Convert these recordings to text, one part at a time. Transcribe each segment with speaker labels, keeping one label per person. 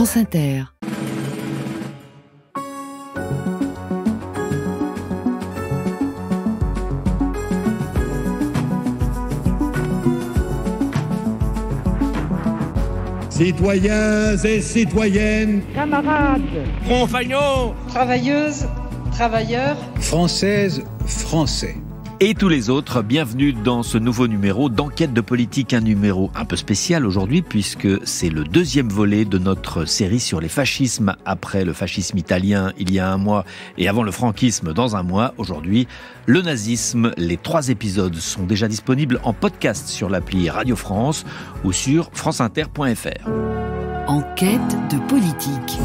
Speaker 1: France Inter.
Speaker 2: Citoyens et citoyennes,
Speaker 3: camarades,
Speaker 4: compagnons,
Speaker 3: travailleuses, travailleurs,
Speaker 5: françaises, français.
Speaker 6: Et tous les autres, bienvenue dans ce nouveau numéro d'Enquête de politique, un numéro un peu spécial aujourd'hui puisque c'est le deuxième volet de notre série sur les fascismes après le fascisme italien il y a un mois et avant le franquisme dans un mois. Aujourd'hui, le nazisme. Les 3 épisodes sont déjà disponibles en podcast sur l'appli Radio France ou sur franceinter.fr.
Speaker 1: Enquête de politique.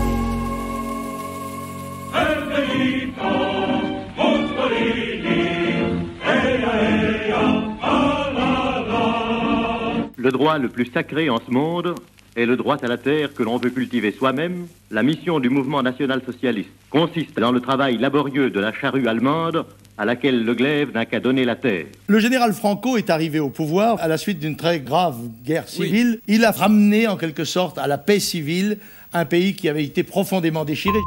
Speaker 7: Le droit le plus sacré en ce monde est le droit à la terre que l'on veut cultiver soi-même. La mission du mouvement national-socialiste consiste dans le travail laborieux de la charrue allemande à laquelle le glaive n'a qu'à donner la terre.
Speaker 8: Le général Franco est arrivé au pouvoir à la suite d'une très grave guerre civile. Oui. Il a ramené en quelque sorte à la paix civile un pays qui avait été profondément déchiré.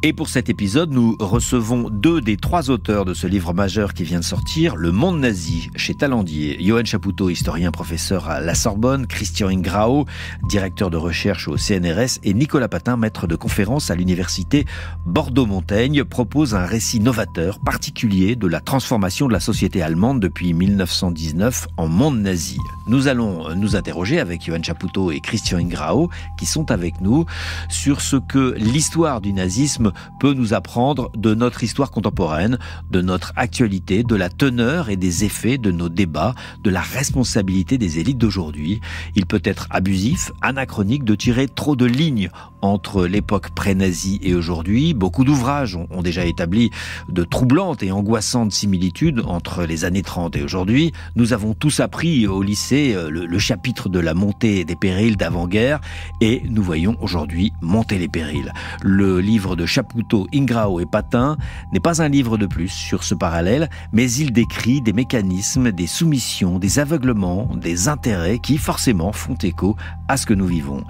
Speaker 6: Et pour cet épisode, nous recevons 2 des 3 auteurs de ce livre majeur qui vient de sortir, Le monde nazi, chez Talandier. Yoann Chapoutot, historien professeur à la Sorbonne, Christian Ingrao, directeur de recherche au CNRS, et Nicolas Patin, maître de conférence à l'université Bordeaux-Montaigne, proposent un récit novateur, particulier, de la transformation de la société allemande depuis 1919 en monde nazi. Nous allons nous interroger avec Yoann Chapoutot et Christian Ingrao, qui sont avec nous, sur ce que l'histoire du nazisme peut nous apprendre de notre histoire contemporaine, de notre actualité, de la teneur et des effets de nos débats, de la responsabilité des élites d'aujourd'hui. Il peut être abusif, anachronique de tirer trop de lignes entre l'époque pré-nazie et aujourd'hui. Beaucoup d'ouvrages ont déjà établi de troublantes et angoissantes similitudes entre les années 30 et aujourd'hui. Nous avons tous appris au lycée le chapitre de la montée des périls d'avant-guerre et nous voyons aujourd'hui monter les périls. Le livre de Chapoutot, Ingrao et Patin n'est pas un livre de plus sur ce parallèle, mais il décrit des mécanismes, des soumissions, des aveuglements, des intérêts qui forcément font écho à ce que nous vivons.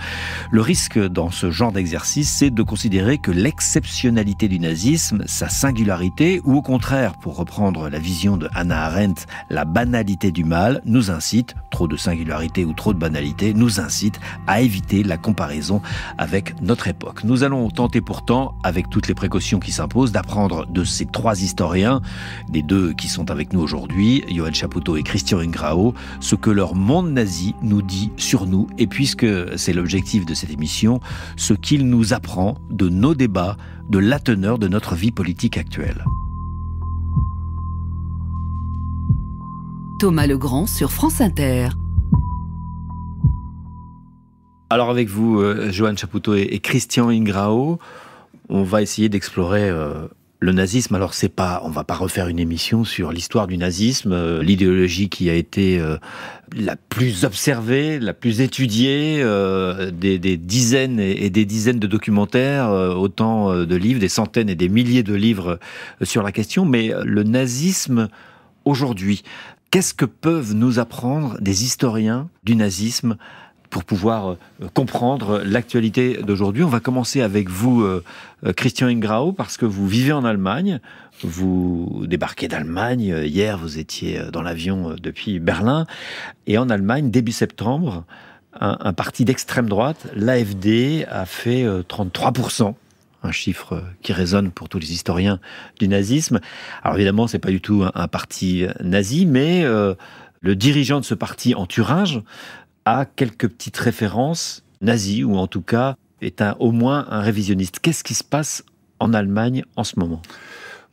Speaker 6: Le risque dans ce genre d'exercice, c'est de considérer que l'exceptionnalité du nazisme, sa singularité, ou au contraire, pour reprendre la vision de Hannah Arendt, la banalité du mal, nous incite, trop de singularité ou trop de banalité, nous incite à éviter la comparaison avec notre époque. Nous allons tenter pourtant, avec toutes les précautions qui s'imposent, d'apprendre de ces 3 historiens, des 2 qui sont avec nous aujourd'hui, Yoann Chapoutot et Christian Ingrao, ce que leur monde nazi nous dit sur nous, et puisque c'est l'objectif de cette émission, ce qu'il nous apprend de nos débats, de la teneur de notre vie politique actuelle.
Speaker 1: Thomas Legrand sur France Inter.
Speaker 6: Alors avec vous, Yoann Chapoutot et Christian Ingrao, on va essayer d'explorer le nazisme. Alors on va pas refaire une émission sur l'histoire du nazisme, l'idéologie qui a été la plus observée, la plus étudiée, des dizaines et des dizaines de documentaires, autant de livres, des centaines et des milliers de livres sur la question. Mais le nazisme aujourd'hui, qu'est-ce que peuvent nous apprendre des historiens du nazisme pour pouvoir comprendre l'actualité d'aujourd'hui? On va commencer avec vous, Christian Ingrao, parce que vous vivez en Allemagne. Vous débarquez d'Allemagne. Hier, vous étiez dans l'avion depuis Berlin. Et en Allemagne, début septembre, un parti d'extrême droite, l'AfD, a fait 33%. Un chiffre qui résonne pour tous les historiens du nazisme. Alors évidemment, c'est pas du tout un parti nazi, mais le dirigeant de ce parti en Thuringe a quelques petites références nazies, ou en tout cas est au moins un révisionniste. Qu'est-ce qui se passe en Allemagne en ce moment ?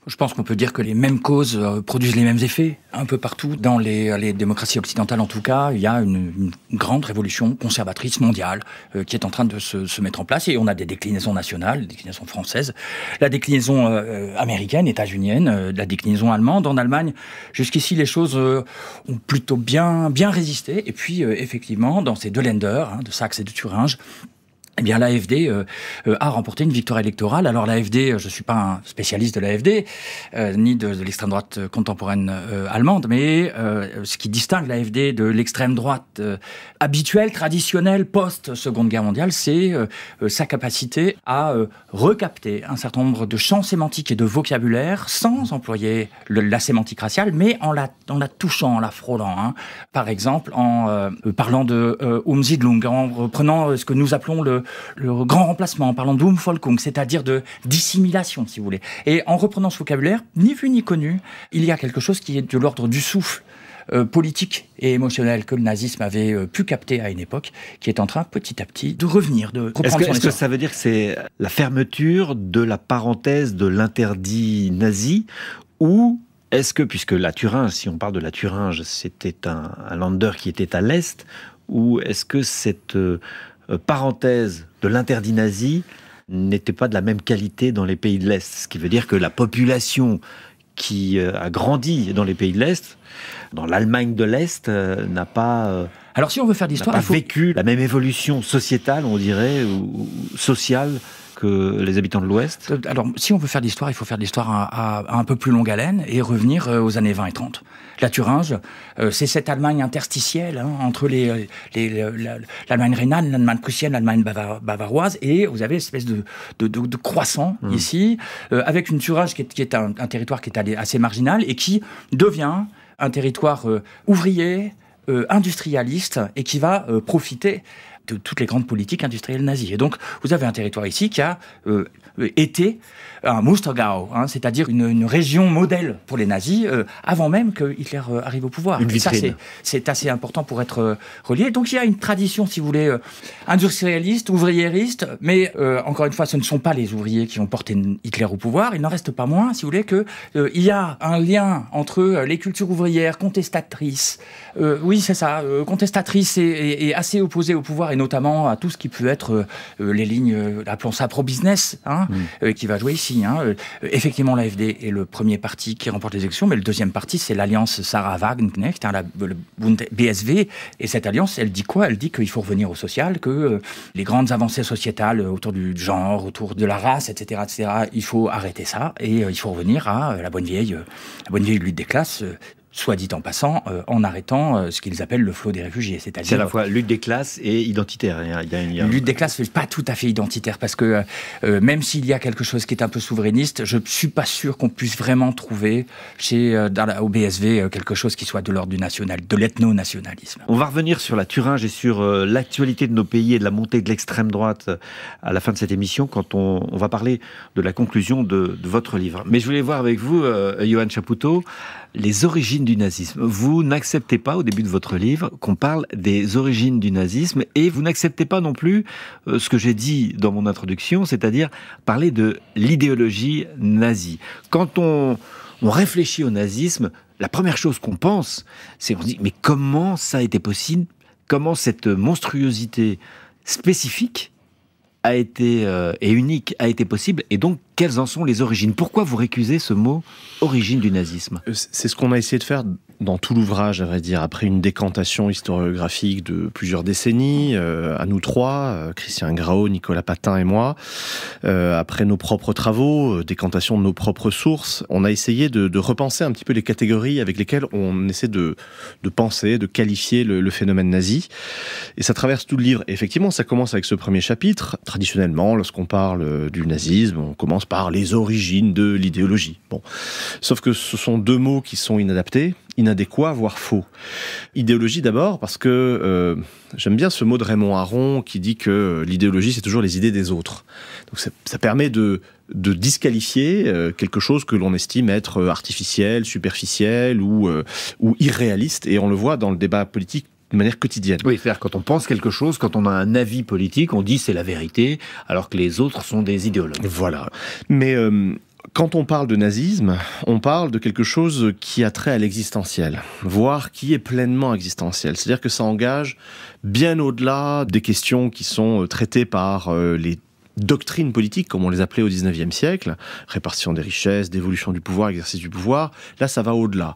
Speaker 4: Je pense qu'on peut dire que les mêmes causes produisent les mêmes effets un peu partout. Dans les démocraties occidentales, en tout cas, il y a une grande révolution conservatrice mondiale qui est en train de se mettre en place. Et on a des déclinaisons nationales, des déclinaisons françaises, la déclinaison américaine, états-unienne, la déclinaison allemande. En Allemagne, jusqu'ici, les choses ont plutôt bien résisté. Et puis, effectivement, dans ces 2 Länder, de Saxe et de Thuringe, eh bien l'AfD a remporté une victoire électorale. Alors l'AfD, je suis pas un spécialiste de l'AfD, ni de l'extrême droite contemporaine allemande, mais ce qui distingue l'AfD de l'extrême droite habituelle, traditionnelle, post-Seconde Guerre mondiale, c'est sa capacité à recapter un certain nombre de champs sémantiques et de vocabulaire sans employer la sémantique raciale, mais en la touchant, en la frôlant. Hein. Par exemple, en parlant de Umsiedlung, en reprenant ce que nous appelons le grand remplacement, en parlant d'Umvolkung, c'est-à-dire de dissimulation, si vous voulez. Et en reprenant ce vocabulaire, ni vu ni connu, il y a quelque chose qui est de l'ordre du souffle politique et émotionnel que le nazisme avait pu capter à une époque, qui est en train petit à petit de revenir, de reprendre son essor.
Speaker 6: Est-ce que ça veut dire que c'est la fermeture de la parenthèse de l'interdit nazi, ou est-ce que, puisque la Thuringe, si on parle de la Thuringe, c'était un Länder qui était à l'Est, ou est-ce que cette parenthèse de l'interdit nazi n'était pas de la même qualité dans les pays de l'Est? Ce qui veut dire que la population qui a grandi dans les pays de l'Est, dans l'Allemagne de l'Est, n'a pas...
Speaker 4: Alors si on veut faire d'histoire,
Speaker 6: il faut vécu la même évolution sociétale, on dirait, ou sociale que les habitants de l'Ouest.
Speaker 4: Alors, si on veut faire d'histoire, il faut faire de l'histoire à un peu plus longue haleine et revenir aux années 20 et 30. La Thuringe, c'est cette Allemagne interstitielle entre l'Allemagne rhénane, l'Allemagne prussienne, l'Allemagne bavaroise, et vous avez une espèce de croissant ici, avec une Thuringe qui est un territoire qui est assez marginal et qui devient un territoire ouvrier, industrialiste, et qui va profiter de toutes les grandes politiques industrielles nazies. Et donc, vous avez un territoire ici qui a été un Mustergau, c'est-à-dire une région modèle pour les nazis, avant même que Hitler arrive au pouvoir.
Speaker 6: Une vitrine.
Speaker 4: Ça, c'est assez important pour être relié. Donc, il y a une tradition, si vous voulez, industrialiste, ouvriériste, mais encore une fois, ce ne sont pas les ouvriers qui ont porté Hitler au pouvoir. Il n'en reste pas moins, si vous voulez, que il y a un lien entre les cultures ouvrières contestatrices, oui, c'est ça, contestatrices et assez opposées au pouvoir, et notamment à tout ce qui peut être les lignes, appelons ça pro-business, qui va jouer ici. Effectivement, l'AfD est le premier parti qui remporte les élections, mais le deuxième parti, c'est l'alliance Sarah-Wagenknecht, le BSW, et cette alliance, elle dit quoi? Elle dit qu'il faut revenir au social, que les grandes avancées sociétales autour du genre, autour de la race, etc., il faut arrêter ça, et il faut revenir à la bonne vieille lutte des classes, soit dit en passant, en arrêtant ce qu'ils appellent le flot des réfugiés. C'est
Speaker 6: à la fois lutte des classes et identitaire.
Speaker 4: Lutte des classes, pas tout à fait identitaire, parce que même s'il y a quelque chose qui est un peu souverainiste, je ne suis pas sûr qu'on puisse vraiment trouver au BSV quelque chose qui soit de l'ordre du national, de l'ethno-nationalisme.
Speaker 6: On va revenir sur la Thuringe et sur l'actualité de nos pays et de la montée de l'extrême droite à la fin de cette émission, quand on va parler de la conclusion de votre livre. Mais je voulais voir avec vous, Johann Chapoutot, les origines du nazisme. Vous n'acceptez pas, au début de votre livre, qu'on parle des origines du nazisme, et vous n'acceptez pas non plus ce que j'ai dit dans mon introduction, c'est-à-dire parler de l'idéologie nazie. Quand on réfléchit au nazisme, la première chose qu'on pense, c'est qu'on se dit, mais comment ça a été possible? Comment cette monstruosité spécifique a été et unique a été possible, et donc quelles en sont les origines? Pourquoi vous récusez ce mot origine du nazisme?
Speaker 9: C'est ce qu'on a essayé de faire dans tout l'ouvrage, à vrai dire, après une décantation historiographique de plusieurs décennies, à nous trois, Christian Grau, Nicolas Patin et moi, après nos propres travaux, décantation de nos propres sources, on a essayé de repenser un petit peu les catégories avec lesquelles on essaie de penser, de qualifier le phénomène nazi. Et ça traverse tout le livre. Et effectivement, ça commence avec ce premier chapitre. Traditionnellement, lorsqu'on parle du nazisme, on commence par les origines de l'idéologie. Bon. Sauf que ce sont deux mots qui sont inadaptés, inadéquats, voire faux. Idéologie d'abord, parce que j'aime bien ce mot de Raymond Aron qui dit que l'idéologie, c'est toujours les idées des autres. Donc ça permet de disqualifier quelque chose que l'on estime être artificiel, superficiel ou irréaliste. Et on le voit dans le débat politique de manière quotidienne.
Speaker 6: Oui, c'est-à-dire quand on pense quelque chose, quand on a un avis politique, on dit c'est la vérité, alors que les autres sont des idéologues.
Speaker 9: Voilà. Mais quand on parle de nazisme, on parle de quelque chose qui a trait à l'existentiel, voire qui est pleinement existentiel. C'est-à-dire que ça engage bien au-delà des questions qui sont traitées par les doctrines politiques, comme on les appelait au XIXe siècle, répartition des richesses, dévolution du pouvoir, exercice du pouvoir. Là, ça va au-delà.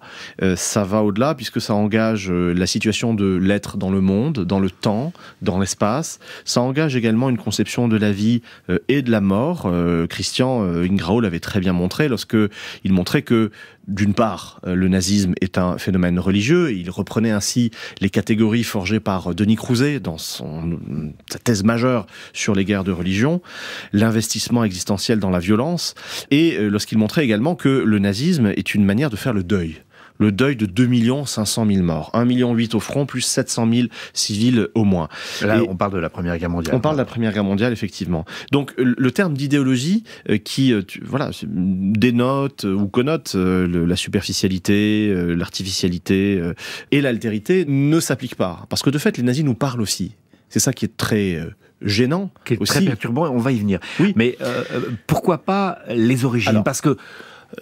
Speaker 9: Ça va au-delà puisque ça engage la situation de l'être dans le monde, dans le temps, dans l'espace. Ça engage également une conception de la vie et de la mort. Christian Ingrao l'avait très bien montré lorsque il montrait que, d'une part, le nazisme est un phénomène religieux. Il reprenait ainsi les catégories forgées par Denis Crouzet dans sa thèse majeure sur les guerres de religion, l'investissement existentiel dans la violence, et lorsqu'il montrait également que le nazisme est une manière de faire le deuil. Le deuil de 2 500 000 morts. 1,8 million au front, plus 700 000 civils au moins.
Speaker 6: Là, on parle de la Première Guerre mondiale.
Speaker 9: On parle de la Première Guerre mondiale, effectivement. Donc, le terme d'idéologie qui dénote ou connote la superficialité, l'artificialité et l'altérité ne s'applique pas. Parce que de fait, les nazis nous parlent aussi. C'est ça qui est très gênant.
Speaker 6: Qui est
Speaker 9: aussi.
Speaker 6: Très perturbant, on va y venir.
Speaker 9: Oui.
Speaker 6: Mais pourquoi pas les origines ? Parce que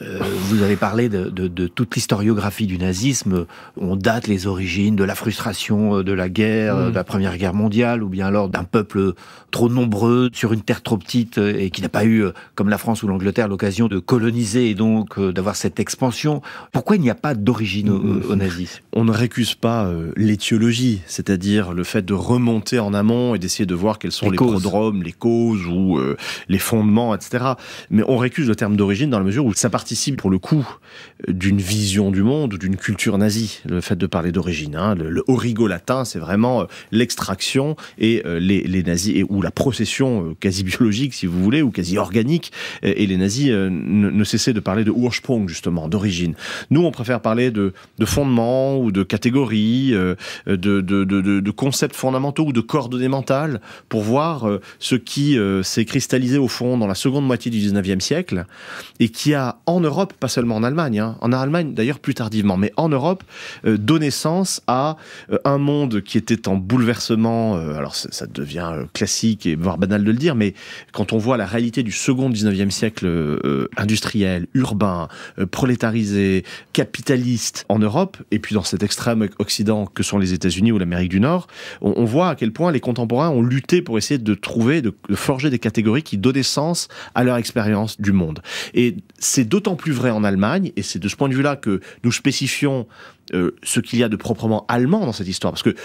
Speaker 6: vous avez parlé de toute l'historiographie du nazisme. On date les origines de la frustration de la guerre, de la Première Guerre mondiale, ou bien alors d'un peuple trop nombreux sur une terre trop petite et qui n'a pas eu, comme la France ou l'Angleterre, l'occasion de coloniser et donc d'avoir cette expansion. Pourquoi il n'y a pas d'origine au nazisme ?
Speaker 9: On ne récuse pas l'étiologie, c'est-à-dire le fait de remonter en amont et d'essayer de voir quels sont les prodromes, les causes ou les fondements, etc. Mais on récuse le terme d'origine dans la mesure où ça participe pour le coup d'une vision du monde, d'une culture nazie, le fait de parler d'origine. Le origo-latin, c'est vraiment l'extraction et les nazis, ou la procession quasi biologique, si vous voulez, ou quasi organique, et les nazis ne cessaient de parler de Ursprung, justement, d'origine. Nous, on préfère parler de fondements, ou de catégories, de concepts fondamentaux, ou de coordonnées mentales, pour voir ce qui s'est cristallisé au fond dans la seconde moitié du 19e siècle, et qui a en Europe, pas seulement en Allemagne, en Allemagne d'ailleurs plus tardivement, mais en Europe, donné naissance à un monde qui était en bouleversement. Alors ça devient classique et voire banal de le dire, mais quand on voit la réalité du second 19e siècle industriel, urbain, prolétarisé, capitaliste en Europe, et puis dans cet extrême Occident que sont les États-Unis ou l'Amérique du Nord, on voit à quel point les contemporains ont lutté pour essayer de trouver, de forger des catégories qui donnaient sens à leur expérience du monde. Et c'est d'autant plus vrai en Allemagne, et c'est de ce point de vue-là que nous spécifions ce qu'il y a de proprement allemand dans cette histoire, parce que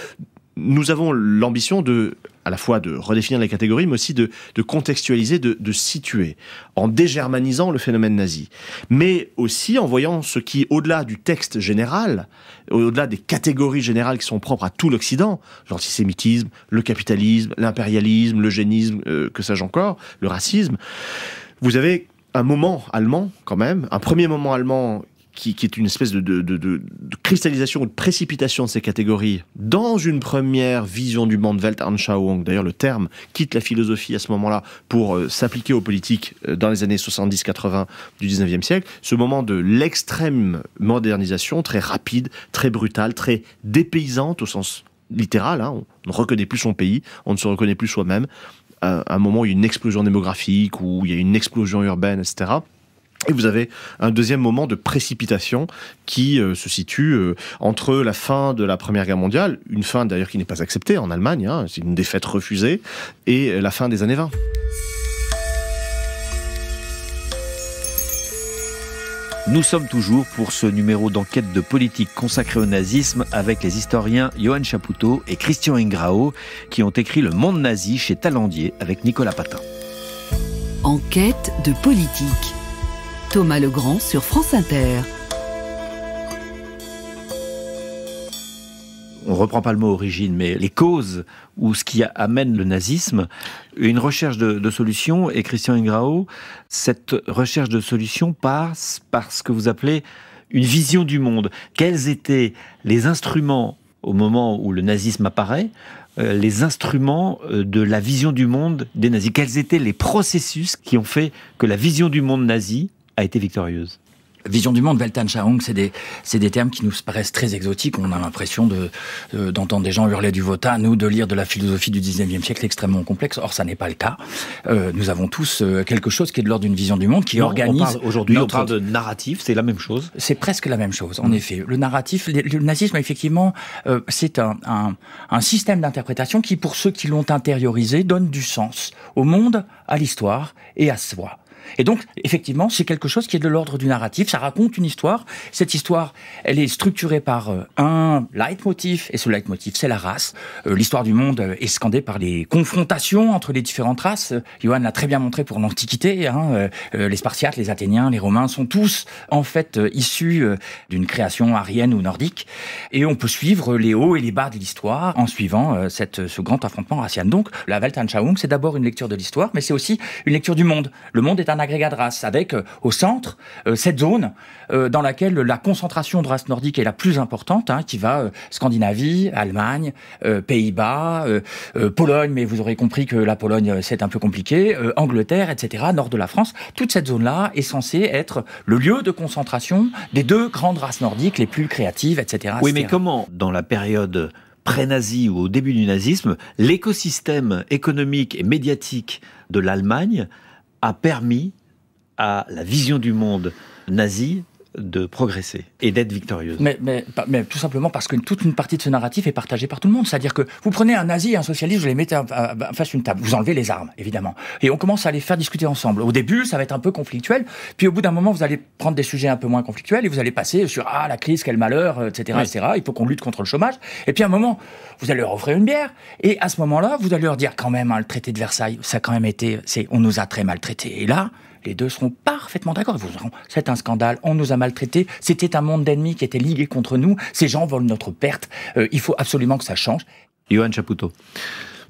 Speaker 9: nous avons l'ambition à la fois de redéfinir les catégories, mais aussi de contextualiser, de situer, en dégermanisant le phénomène nazi. Mais aussi en voyant ce qui, au-delà du texte général, au-delà des catégories générales qui sont propres à tout l'Occident, l'antisémitisme, le capitalisme, l'impérialisme, l'eugénisme, que sais-je encore, le racisme, vous avez un moment allemand, quand même, un premier moment allemand qui est une espèce de cristallisation ou de précipitation de ces catégories dans une première vision du monde, Weltanschauung. D'ailleurs, le terme quitte la philosophie à ce moment-là pour s'appliquer aux politiques dans les années 70-80 du 19e siècle. Ce moment de l'extrême modernisation, très rapide, très brutale, très dépaysante au sens littéral. On ne reconnaît plus son pays, on ne se reconnaît plus soi-même. À un moment où il y a une explosion démographique, où il y a une explosion urbaine, etc. Et vous avez un deuxième moment de précipitation qui se situe entre la fin de la Première Guerre mondiale, une fin d'ailleurs qui n'est pas acceptée en Allemagne, c'est une défaite refusée, et la fin des années 20.
Speaker 6: Nous sommes toujours pour ce numéro d'enquête de politique consacré au nazisme avec les historiens Yoann Chapoutot et Christian Ingrao qui ont écrit Le Monde nazi chez Talandier avec Nicolas Patin.
Speaker 1: Enquête de politique. Thomas Legrand sur France Inter.
Speaker 6: On reprend pas le mot origine, mais les causes ou ce qui amène le nazisme, une recherche de solutions. Et Christian Ingrao, cette recherche de solutions passe par ce que vous appelez une vision du monde. Quels étaient les instruments au moment où le nazisme apparaît, les instruments de la vision du monde des nazis? Quels étaient les processus qui ont fait que la vision du monde nazi a été victorieuse?
Speaker 4: Vision du monde, Weltanschauung, c'est des termes qui nous paraissent très exotiques. On a l'impression d'entendre des gens hurler du Wotan ou de lire de la philosophie du 19e siècle extrêmement complexe. Or, ça n'est pas le cas. Nous avons tous quelque chose qui est de l'ordre d'une vision du monde qui organise...
Speaker 6: Aujourd'hui, on parle de narratif, c'est la même chose.
Speaker 4: C'est presque la même chose, en effet. Le narratif, le nazisme, effectivement, c'est un système d'interprétation qui, pour ceux qui l'ont intériorisé, donne du sens au monde, à l'histoire et à soi. Et donc, effectivement, c'est quelque chose qui est de l'ordre du narratif. Ça raconte une histoire. Cette histoire, elle est structurée par un leitmotiv. Et ce leitmotiv, c'est la race. L'histoire du monde est scandée par les confrontations entre les différentes races. Johan l'a très bien montré pour l'Antiquité. Les Spartiates, les Athéniens, les Romains sont tous, en fait, issus d'une création aryenne ou nordique. Et on peut suivre les hauts et les bas de l'histoire en suivant ce grand affrontement racial. Donc, la Weltanschauung, c'est d'abord une lecture de l'histoire, mais c'est aussi une lecture du monde. Le monde est un agrégat de races, avec au centre cette zone dans laquelle la concentration de races nordiques est la plus importante, qui va Scandinavie, Allemagne, Pays-Bas, Pologne, mais vous aurez compris que la Pologne c'est un peu compliqué, Angleterre, etc., nord de la France. Toute cette zone-là est censée être le lieu de concentration des deux grandes races nordiques les plus créatives, etc.
Speaker 6: Oui, mais comment, dans la période pré-nazi ou au début du nazisme, l'écosystème économique et médiatique de l'Allemagne a permis à la vision du monde nazie de progresser et d'être victorieuse.
Speaker 4: Mais tout simplement parce que toute une partie de ce narratif est partagée par tout le monde. C'est-à-dire que vous prenez un nazi et un socialiste, vous les mettez face d'une table, vous enlevez les armes, évidemment, et on commence à les faire discuter ensemble. Au début, ça va être un peu conflictuel, puis au bout d'un moment, vous allez prendre des sujets un peu moins conflictuels et vous allez passer sur la crise, quel malheur, etc., oui. etc. Il faut qu'on lutte contre le chômage. Et puis à un moment, vous allez leur offrir une bière, et à ce moment-là, vous allez leur dire quand même, le traité de Versailles, ça a quand même été, on nous a très maltraités. Et là, les deux seront parfaitement d'accord. Ils vous diront, c'est un scandale, on nous a maltraités, c'était un monde d'ennemis qui était ligué contre nous, ces gens veulent notre perte, il faut absolument que ça change.
Speaker 6: Johan Chapoutot.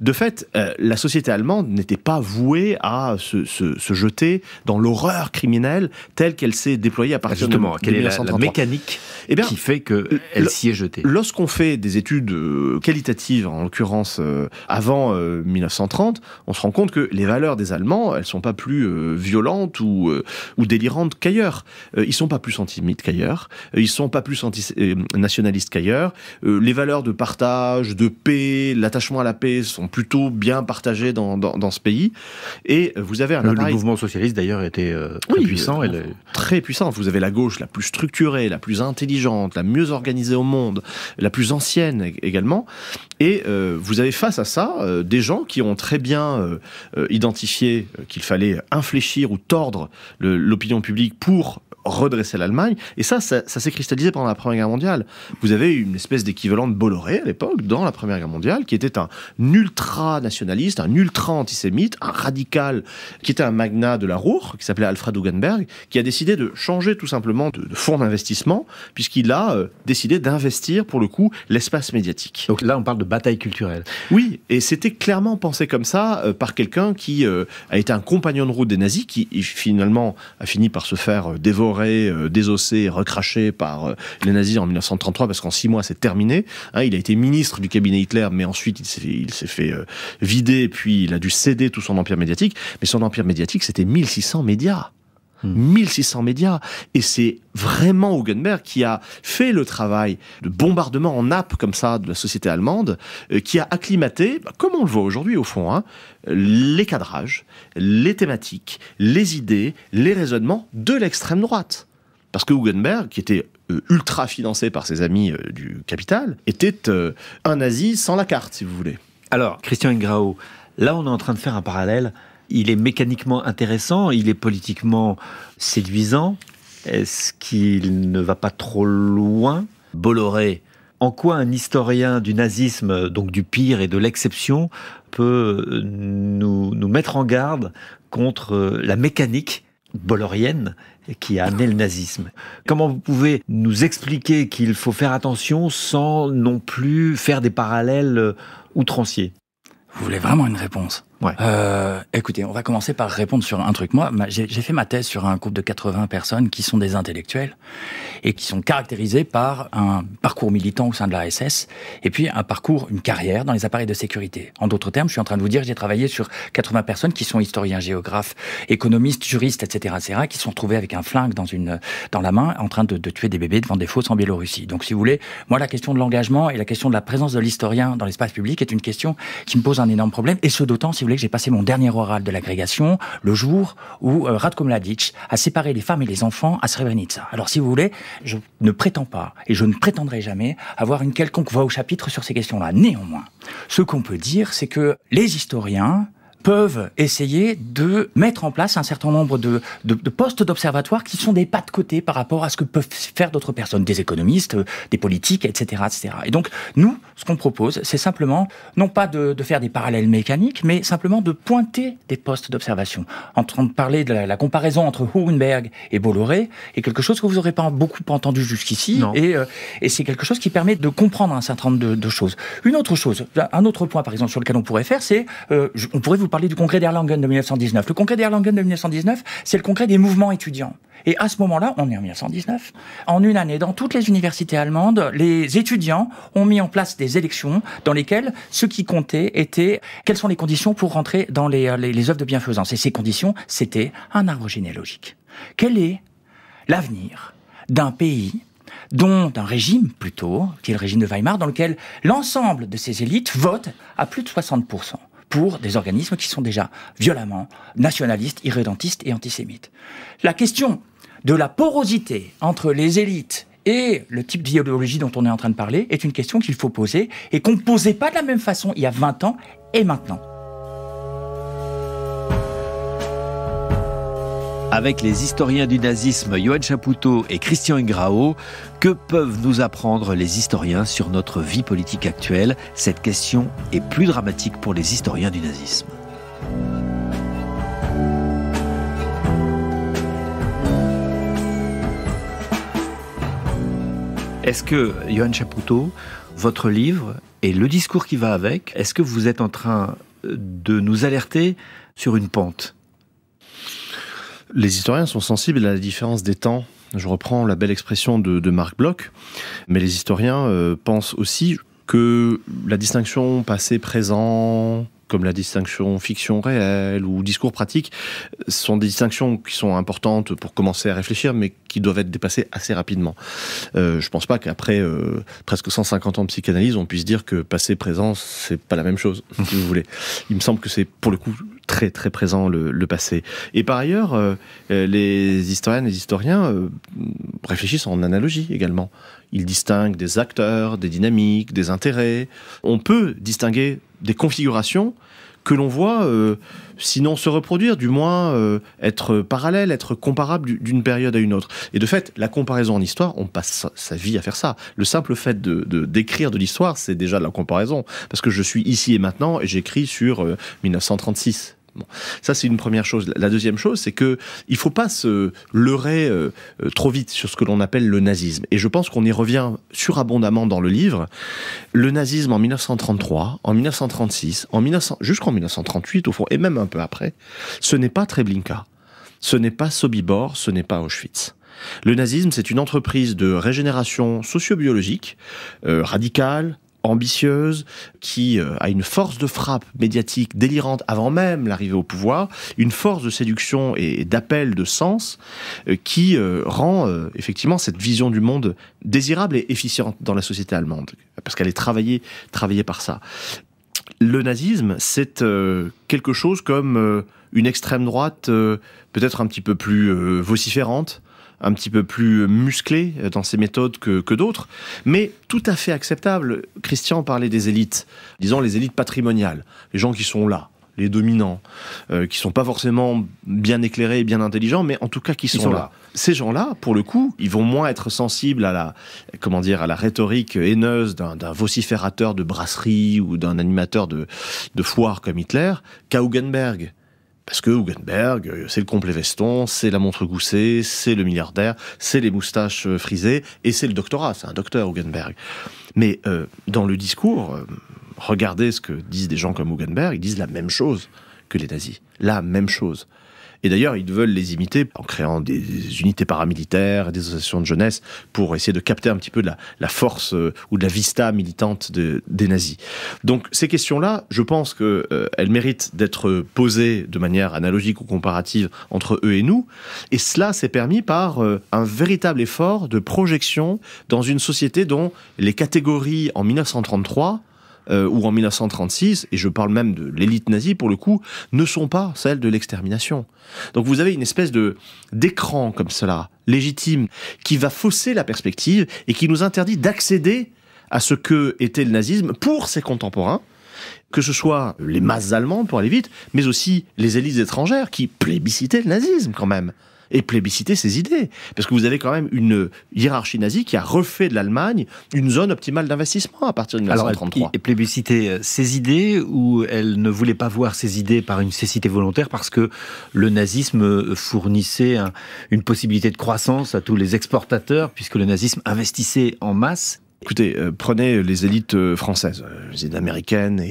Speaker 9: De fait, la société allemande n'était pas vouée à se jeter dans l'horreur criminelle telle qu'elle s'est déployée à partir de 1933.
Speaker 6: Quelle est la mécanique qui fait qu'elle s'y est jetée?
Speaker 9: Lorsqu'on fait des études qualitatives, en l'occurrence avant 1930, on se rend compte que les valeurs des Allemands, elles sont pas plus violentes ou délirantes qu'ailleurs. Ils sont pas plus antisémites qu'ailleurs. Ils sont pas plus nationalistes qu'ailleurs. Les valeurs de partage, de paix, l'attachement à la paix sont plutôt bien partagés dans ce pays. Et vous avez un appareil...
Speaker 6: Le mouvement socialiste, d'ailleurs, était très puissant.
Speaker 9: Très puissant. Vous avez la gauche la plus structurée, la plus intelligente, la mieux organisée au monde, la plus ancienne également. Et vous avez face à ça des gens qui ont très bien identifié qu'il fallait infléchir ou tordre l'opinion publique pour redresser l'Allemagne, et ça s'est cristallisé pendant la Première Guerre mondiale. Vous avez une espèce d'équivalent de Bolloré à l'époque, dans la Première Guerre mondiale, qui était un ultra-nationaliste, un ultra-antisémite, un radical, qui était un magnat de la Ruhr, qui s'appelait Alfred Hugenberg, qui a décidé de changer tout simplement de fonds d'investissement, puisqu'il a décidé d'investir, pour le coup, l'espace médiatique.
Speaker 6: Donc là, on parle de bataille culturelle.
Speaker 9: Oui, et c'était clairement pensé comme ça par quelqu'un qui a été un compagnon de route des nazis, qui finalement a fini par se faire dévorer, désossé et recraché par les nazis en 1933, parce qu'en 6 mois c'est terminé. Il a été ministre du cabinet Hitler, mais ensuite il s'est fait vider, puis il a dû céder tout son empire médiatique. Mais son empire médiatique, c'était 1600 médias. 1600 médias. Et c'est vraiment Hugenberg qui a fait le travail de bombardement en nappe, comme ça, de la société allemande, qui a acclimaté, comme on le voit aujourd'hui au fond, les cadrages, les thématiques, les idées, les raisonnements de l'extrême droite. Parce que Hugenberg, qui était ultra financé par ses amis du capital, était un nazi sans la carte, si vous voulez.
Speaker 6: Alors, Christian Ingrao, là on est en train de faire un parallèle. Il est mécaniquement intéressant, il est politiquement séduisant. Est-ce qu'il ne va pas trop loin? Bolloré, en quoi un historien du nazisme, donc du pire et de l'exception, peut nous mettre en garde contre la mécanique bollorienne qui a amené le nazisme? Comment vous pouvez nous expliquer qu'il faut faire attention sans non plus faire des parallèles outranciers?
Speaker 4: Vous voulez vraiment une réponse?
Speaker 6: Ouais.
Speaker 4: Écoutez, on va commencer par répondre sur un truc. Moi, j'ai fait ma thèse sur un groupe de 80 personnes qui sont des intellectuels et qui sont caractérisés par un parcours militant au sein de la SS et puis une carrière dans les appareils de sécurité. En d'autres termes, je suis en train de vous dire que j'ai travaillé sur 80 personnes qui sont historiens, géographes, économistes, juristes, etc., qui se sont retrouvés avec un flingue dans la main en train de tuer des bébés devant des fosses en Biélorussie. Donc, si vous voulez, moi, la question de l'engagement et la question de la présence de l'historien dans l'espace public est une question qui me pose un énorme problème, et ce d'autant, si vous voulez, que j'ai passé mon dernier oral de l'agrégation le jour où Ratko Mladic a séparé les femmes et les enfants à Srebrenica. Alors, si vous voulez, je ne prétends pas, et je ne prétendrai jamais, avoir une quelconque voix au chapitre sur ces questions-là. Néanmoins, ce qu'on peut dire, c'est que les historiens peuvent essayer de mettre en place un certain nombre de postes d'observatoire qui sont des pas de côté par rapport à ce que peuvent faire d'autres personnes, des économistes, des politiques, etc., etc. Et donc, nous, ce qu'on propose, c'est simplement, non pas de faire des parallèles mécaniques, mais simplement de pointer des postes d'observation. En train de parler de la comparaison entre Hugenberg et Bolloré est quelque chose que vous n'aurez pas beaucoup entendu jusqu'ici, et c'est quelque chose qui permet de comprendre un certain nombre de choses. Une autre chose, un autre point, par exemple, sur lequel on pourrait faire, c'est, on pourrait vous parler du congrès d'Erlangen de 1919. Le congrès d'Erlangen de 1919, c'est le congrès des mouvements étudiants. Et à ce moment-là, on est en 1919, en une année, dans toutes les universités allemandes, les étudiants ont mis en place des élections dans lesquelles ce qui comptait était quelles sont les conditions pour rentrer dans les œuvres de bienfaisance. Et ces conditions, c'était un arbre généalogique. Quel est l'avenir d'un pays d'un régime plutôt, qui est le régime de Weimar, dans lequel l'ensemble de ces élites votent à plus de 60% pour des organismes qui sont déjà violemment nationalistes, irrédentistes et antisémites. La question de la porosité entre les élites et le type d'idéologie dont on est en train de parler est une question qu'il faut poser et qu'on ne posait pas de la même façon il y a 20 ans et maintenant.
Speaker 6: Avec les historiens du nazisme Yoann Chapoutot et Christian Ingrao, que peuvent nous apprendre les historiens sur notre vie politique actuelle? Cette question est plus dramatique pour les historiens du nazisme. Est-ce que, Yoann Chapoutot, votre livre et le discours qui va avec, est-ce que vous êtes en train de nous alerter sur une pente?
Speaker 9: Les historiens sont sensibles à la différence des temps. Je reprends la belle expression de Marc Bloch, mais les historiens pensent aussi que la distinction passé-présent, comme la distinction fiction-réelle ou discours pratique, sont des distinctions qui sont importantes pour commencer à réfléchir, mais qui doivent être dépassées assez rapidement. Je ne pense pas qu'après presque 150 ans de psychanalyse, on puisse dire que passé-présent, c'est pas la même chose, si vous voulez. Il me semble que c'est, pour le coup, très très présent le passé. Et par ailleurs, les historiennes et les historiens réfléchissent en analogie également. Ils distinguent des acteurs, des dynamiques, des intérêts. On peut distinguer des configurations que l'on voit, sinon se reproduire, du moins être parallèle, être comparable d'une période à une autre. Et de fait, la comparaison en histoire, on passe sa vie à faire ça. Le simple fait d'écrire de l'histoire, c'est déjà de la comparaison. Parce que je suis ici et maintenant, et j'écris sur 1936. Bon. Ça, c'est une première chose. La deuxième chose, c'est que il faut pas se leurrer trop vite sur ce que l'on appelle le nazisme. Et je pense qu'on y revient surabondamment dans le livre. Le nazisme en 1933, en 1936, jusqu'en 1938 au fond, et même un peu après, ce n'est pas Treblinka, ce n'est pas Sobibor, ce n'est pas Auschwitz. Le nazisme, c'est une entreprise de régénération socio-biologique, radicale, ambitieuse, qui a une force de frappe médiatique délirante avant même l'arrivée au pouvoir, une force de séduction et d'appel de sens qui rend effectivement cette vision du monde désirable et efficiente dans la société allemande, parce qu'elle est travaillée par ça. Le nazisme, c'est quelque chose comme une extrême droite peut-être un petit peu plus vociférante, un petit peu plus musclé dans ses méthodes que d'autres, mais tout à fait acceptable. Christian parlait des élites, disons les élites patrimoniales, les gens qui sont là, les dominants, qui sont pas forcément bien éclairés et bien intelligents, mais en tout cas qui sont là. Ces gens-là, pour le coup, ils vont moins être sensibles à la rhétorique haineuse d'un vociférateur de brasserie ou d'un animateur de foire comme Hitler qu'à Hugenberg. Parce que Hugenberg, c'est le complet veston, c'est la montre goussée, c'est le milliardaire, c'est les moustaches frisées, et c'est le doctorat, c'est un docteur Hugenberg. Mais dans le discours, regardez ce que disent des gens comme Hugenberg, ils disent la même chose que les nazis. La même chose. Et d'ailleurs, ils veulent les imiter en créant des unités paramilitaires, des associations de jeunesse, pour essayer de capter un petit peu de la force ou de la vista militante des nazis. Donc ces questions-là, je pense qu'elles méritent d'être posées de manière analogique ou comparative entre eux et nous. Et cela s'est permis par un véritable effort de projection dans une société dont les catégories en 1933... ou en 1936, et je parle même de l'élite nazie pour le coup, ne sont pas celles de l'extermination. Donc vous avez une espèce d'écran comme cela, légitime, qui va fausser la perspective et qui nous interdit d'accéder à ce que était le nazisme pour ses contemporains, que ce soit les masses allemandes pour aller vite, mais aussi les élites étrangères qui plébiscitaient le nazisme quand même. Et plébisciter ses idées. Parce que vous avez quand même une hiérarchie nazie qui a refait de l'Allemagne une zone optimale d'investissement à partir de 1933.
Speaker 6: Alors, et plébisciter ses idées, ou elle ne voulait pas voir ses idées par une cécité volontaire parce que le nazisme fournissait une possibilité de croissance à tous les exportateurs, puisque le nazisme investissait en masse.
Speaker 9: Écoutez, prenez les élites françaises, les élites américaines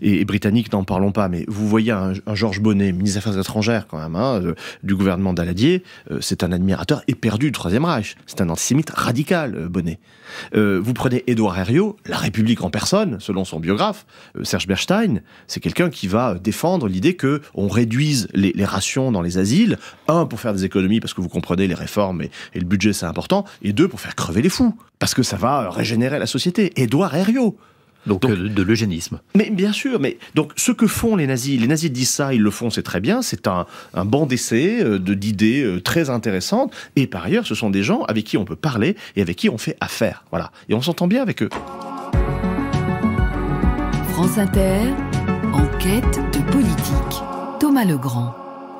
Speaker 9: et britanniques, n'en parlons pas, mais vous voyez un Georges Bonnet, ministre des Affaires étrangères quand même, du gouvernement Daladier, c'est un admirateur éperdu du Troisième Reich, c'est un antisémite radical, Bonnet. Vous prenez Édouard Herriot, la République en personne, selon son biographe, Serge Bernstein, c'est quelqu'un qui va défendre l'idée que on réduise les rations dans les asiles, pour faire des économies, parce que vous comprenez, les réformes et le budget c'est important, et 2, pour faire crever les fous, parce que ça va régénérer la société. Édouard Herriot.
Speaker 6: Donc de l'eugénisme.
Speaker 9: Mais bien sûr, mais donc ce que font les nazis disent ça, ils le font, c'est très bien, c'est un banc d'essai d'idées très intéressantes, et par ailleurs, ce sont des gens avec qui on peut parler et avec qui on fait affaire, voilà. Et on s'entend bien avec eux.
Speaker 1: France Inter, enquête de politique. Thomas Legrand.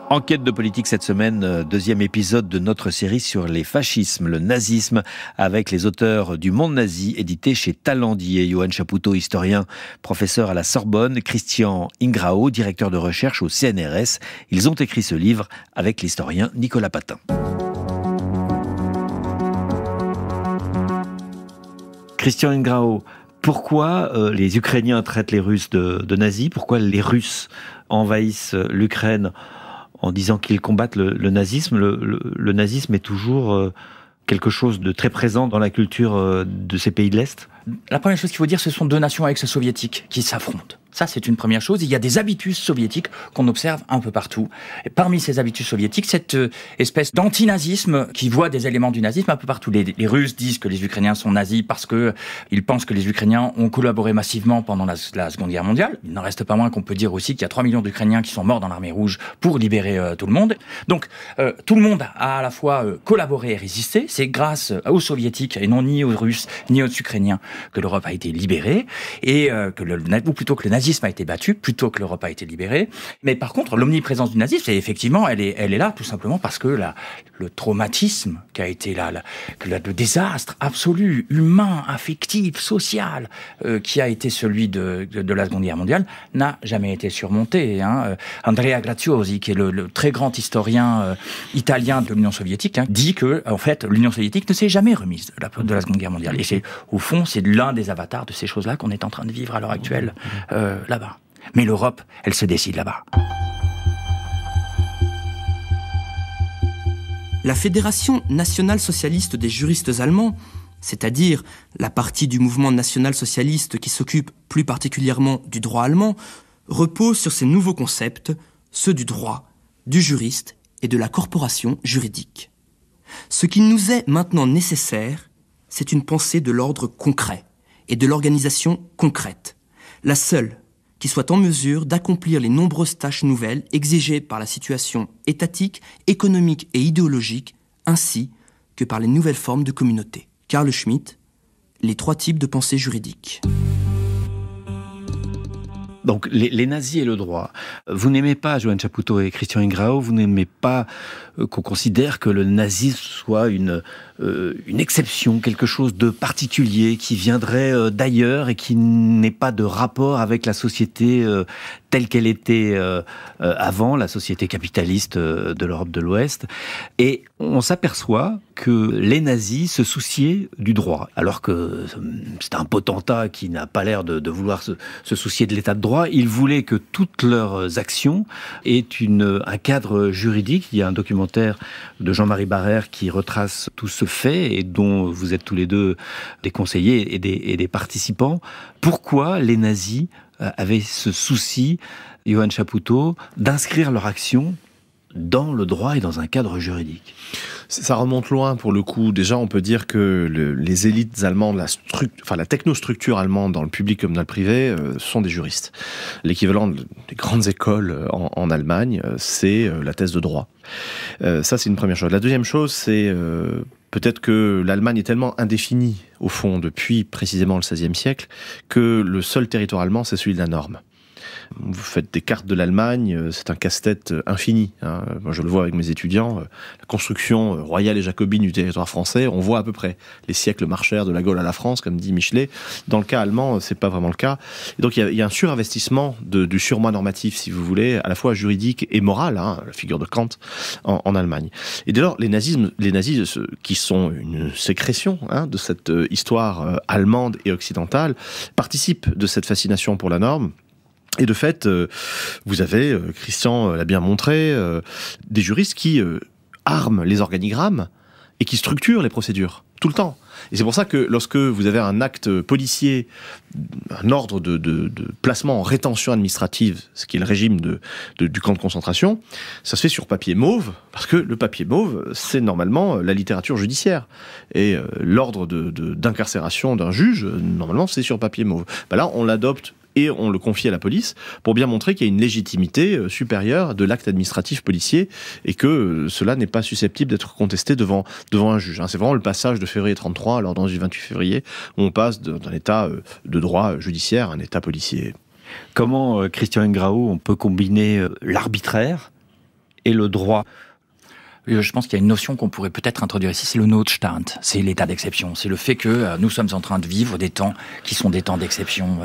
Speaker 6: Enquête de politique cette semaine, deuxième épisode de notre série sur les fascismes, le nazisme, avec les auteurs du Monde nazi, édité chez Talandier. Johan Chapoutot, historien, professeur à la Sorbonne, Christian Ingrao, directeur de recherche au CNRS. Ils ont écrit ce livre avec l'historien Nicolas Patin. Christian Ingrao, pourquoi les Ukrainiens traitent les Russes de nazis? Pourquoi les Russes envahissent l'Ukraine en disant qu'ils combattent le nazisme? Le nazisme est toujours quelque chose de très présent dans la culture de ces pays de l'Est.
Speaker 4: La première chose qu'il faut dire, ce sont deux nations ex-soviétiques qui s'affrontent. Ça, c'est une première chose. Il y a des habitus soviétiques qu'on observe un peu partout. Et parmi ces habitus soviétiques, cette espèce d'antinazisme qui voit des éléments du nazisme un peu partout. Les Russes disent que les Ukrainiens sont nazis parce que ils pensent que les Ukrainiens ont collaboré massivement pendant la Seconde Guerre mondiale. Il n'en reste pas moins qu'on peut dire aussi qu'il y a 3 millions d'Ukrainiens qui sont morts dans l'armée rouge pour libérer tout le monde. Donc, tout le monde a à la fois collaboré et résisté. C'est grâce aux soviétiques et non ni aux Russes ni aux Ukrainiens que l'Europe a été libérée et ou plutôt que le nazisme a été battu plutôt que l'Europe a été libérée. Mais par contre, l'omniprésence du nazisme, c'est effectivement, elle est là tout simplement parce que le traumatisme qui a été le désastre absolu, humain, affectif, social, qui a été celui de la Seconde Guerre mondiale, n'a jamais été surmonté. Andrea Graziosi, qui est le très grand historien italien de l'Union soviétique, dit que en fait l'Union soviétique ne s'est jamais remise de la Seconde Guerre mondiale. Et c'est au fond, c'est l'un des avatars de ces choses-là qu'on est en train de vivre à l'heure actuelle là-bas. Mais l'Europe, elle se décide là-bas.
Speaker 10: La Fédération nationale socialiste des juristes allemands, c'est-à-dire la partie du mouvement national-socialiste qui s'occupe plus particulièrement du droit allemand, repose sur ces nouveaux concepts, ceux du droit, du juriste et de la corporation juridique. Ce qu'il nous est maintenant nécessaire, c'est une pensée de l'ordre concret et de l'organisation concrète, la seule qui soit en mesure d'accomplir les nombreuses tâches nouvelles exigées par la situation étatique, économique et idéologique, ainsi que par les nouvelles formes de communauté. Carl Schmitt, les 3 types de pensée juridique.
Speaker 6: Donc les nazis et le droit. Vous n'aimez pas, Johan Chapoutot et Christian Ingrao, vous n'aimez pas qu'on considère que le nazisme soit une exception, quelque chose de particulier qui viendrait d'ailleurs et qui n'ait pas de rapport avec la société telle qu'elle était avant, la société capitaliste de l'Europe de l'Ouest. Et on s'aperçoit que les nazis se souciaient du droit, alors que c'est un potentat qui n'a pas l'air de vouloir se soucier de l'état de droit. Ils voulaient que toutes leurs actions aient un cadre juridique. Il y a un documentaire de Jean-Marie Barrère qui retrace tout ce fait et dont vous êtes tous les deux des conseillers et des participants. Pourquoi les nazis avaient ce souci, Johann Chapoutot, d'inscrire leur action dans le droit et dans un cadre juridique?
Speaker 9: Ça remonte loin pour le coup. Déjà, on peut dire que les élites allemandes, la technostructure allemande dans le public comme dans le privé, sont des juristes. L'équivalent des grandes écoles en Allemagne, c'est la thèse de droit. Ça, c'est une première chose. La deuxième chose, c'est peut-être que l'Allemagne est tellement indéfinie, au fond, depuis précisément le XVIe siècle, que le seul territoire allemand, c'est celui de la norme. Vous faites des cartes de l'Allemagne, c'est un casse-tête infini. Moi, je le vois avec mes étudiants. La construction royale et jacobine du territoire français, on voit à peu près les siècles marchèrent de la Gaule à la France, comme dit Michelet. Dans le cas allemand, c'est pas vraiment le cas. Et donc, il y a un surinvestissement du surmoi normatif, si vous voulez, à la fois juridique et moral, la figure de Kant en Allemagne. Et dès lors, les nazis, qui sont une sécrétion de cette histoire allemande et occidentale, participent de cette fascination pour la norme. Et de fait, vous avez, Christian l'a bien montré, des juristes qui arment les organigrammes et qui structurent les procédures, tout le temps. Et c'est pour ça que lorsque vous avez un acte policier, un ordre de placement en rétention administrative, ce qui est le régime du camp de concentration, ça se fait sur papier mauve, parce que le papier mauve, c'est normalement la littérature judiciaire. Et l'ordre d'incarcération d'un juge, normalement, c'est sur papier mauve. Là, on l'adopte et on le confie à la police pour bien montrer qu'il y a une légitimité supérieure de l'acte administratif policier et que cela n'est pas susceptible d'être contesté devant un juge. C'est vraiment le passage de février 1933 à l'ordonnance du 28 février où on passe d'un état de droit judiciaire à un état policier.
Speaker 6: Comment, Christian Ingrao, on peut combiner l'arbitraire et le droit ?
Speaker 4: Je pense qu'il y a une notion qu'on pourrait peut-être introduire ici, c'est le Notstand, c'est l'état d'exception. C'est le fait que nous sommes en train de vivre des temps qui sont des temps d'exception.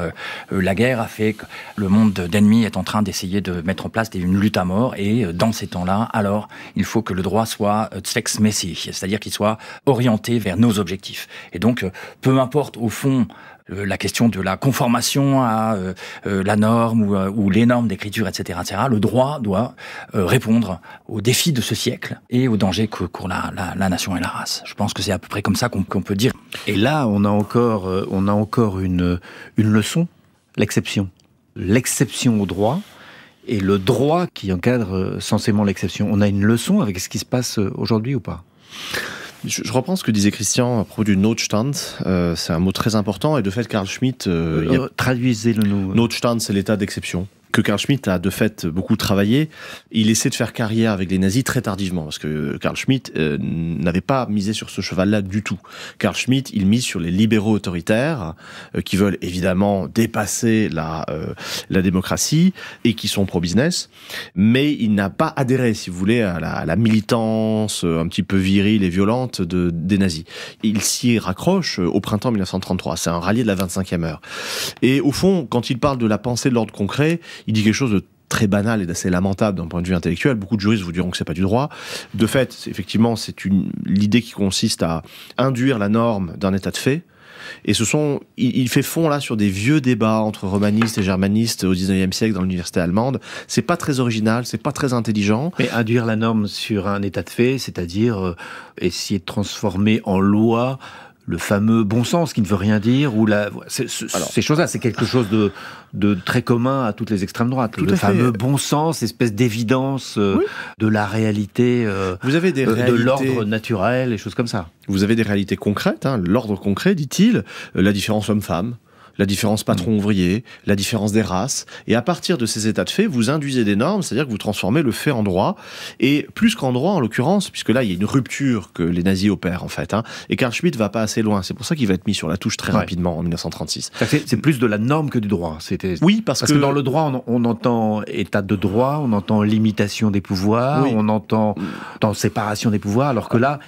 Speaker 4: La guerre a fait que le monde d'ennemis est en train d'essayer de mettre en place une lutte à mort, et dans ces temps-là, alors, il faut que le droit soit zwecksmäßig, c'est-à-dire qu'il soit orienté vers nos objectifs. Et donc, peu importe au fond la question de la conformation à la norme ou les normes d'écriture, etc., le droit doit répondre aux défis de ce siècle et aux dangers que courent la nation et la race. Je pense que c'est à peu près comme ça qu'on peut dire.
Speaker 6: Et là, on a encore une leçon, l'exception. L'exception au droit et le droit qui encadre censément l'exception. On a une leçon avec ce qui se passe aujourd'hui ou pas ?
Speaker 9: Je reprends ce que disait Christian à propos du Notstand. C'est un mot très important. Et de fait, Carl Schmitt...
Speaker 6: Traduisez-le nous.
Speaker 9: Notstand, c'est l'état d'exception. Que Carl Schmitt a de fait beaucoup travaillé. Il essaie de faire carrière avec les nazis très tardivement, parce que Carl Schmitt n'avait pas misé sur ce cheval-là du tout. Carl Schmitt, il mise sur les libéraux autoritaires, qui veulent évidemment dépasser la démocratie, et qui sont pro-business, mais il n'a pas adhéré, si vous voulez, à la militance un petit peu virile et violente des nazis. Il s'y raccroche au printemps 1933. C'est un rallié de la 25e heure. Et au fond, quand il parle de la pensée de l'ordre concret, il dit quelque chose de très banal et d'assez lamentable d'un point de vue intellectuel. Beaucoup de juristes vous diront que c'est pas du droit. De fait, c'est l'idée qui consiste à induire la norme d'un état de fait. Et il fait fond là sur des vieux débats entre romanistes et germanistes au 19e siècle dans l'université allemande. C'est pas très original, c'est pas très intelligent.
Speaker 6: Mais induire la norme sur un état de fait, c'est-à-dire essayer de transformer en loi le fameux bon sens qui ne veut rien dire, ou ces choses-là, c'est quelque chose de très commun à toutes les extrêmes droites. Le fameux bon sens, espèce d'évidence de la réalité,
Speaker 9: vous avez
Speaker 6: de l'ordre naturel, et choses comme ça.
Speaker 9: Vous avez des réalités concrètes, l'ordre concret, dit-il, la différence homme-femme, la différence patron-ouvrier, la différence des races. Et à partir de ces états de fait, vous induisez des normes, c'est-à-dire que vous transformez le fait en droit. Et plus qu'en droit, en l'occurrence, puisque là, il y a une rupture que les nazis opèrent, en fait. Et Carl Schmitt va pas assez loin. C'est pour ça qu'il va être mis sur la touche très rapidement en 1936.
Speaker 6: C'est plus de la norme que du droit.
Speaker 9: Oui, parce que
Speaker 6: dans le droit, on entend état de droit, on entend limitation des pouvoirs, on entend séparation des pouvoirs, alors que là,